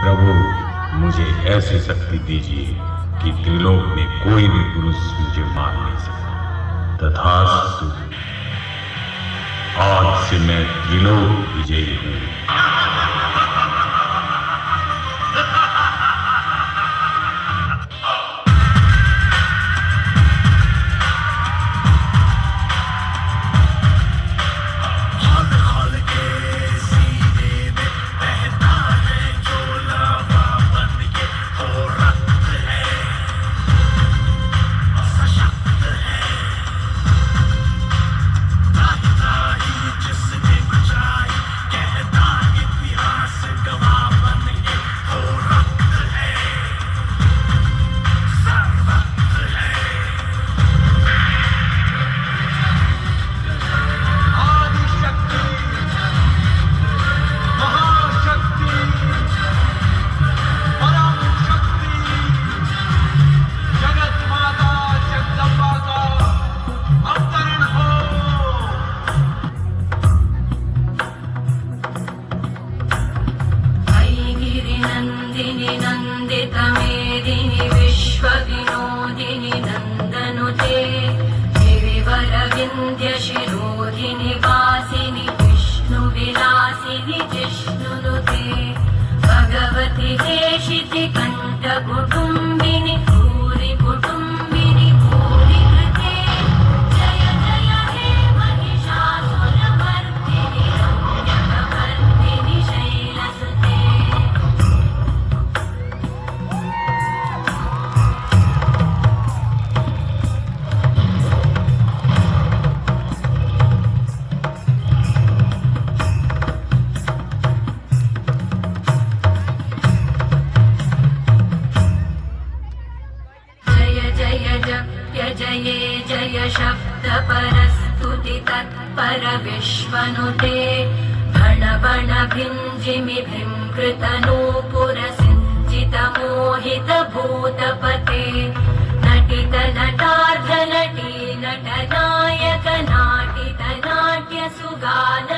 प्रभु मुझे ऐसी शक्ति दीजिए कि त्रिलोक में कोई भी पुरुष मुझे मार नहीं सकता। तथास्तु। आज से मैं त्रिलोक विजयी हूँ। नंदितमेदिनि विश्वविनोदिनि नन्दनुते गिरिवरविन्द्यशिरोधिनि वासिनि विष्णुविलासिनि जिष्णुनुते भगवति हेशिति कण्ठकुटुम्बिनि भूरि कुटुम्बिनि भूरि कृते जय जय हे महिषासुरमर्दिनि रम्यकवर्दिनि शैलसुते। जये जय शब्द परस्तुति तत्पर विश्वनुते भण भण भिञ्जिमि भृङ्कृत नूपुर सिञ्चित मोहित भूतपते नटित नटार्ध नटी नटनायक नाटित नाट्य सुगान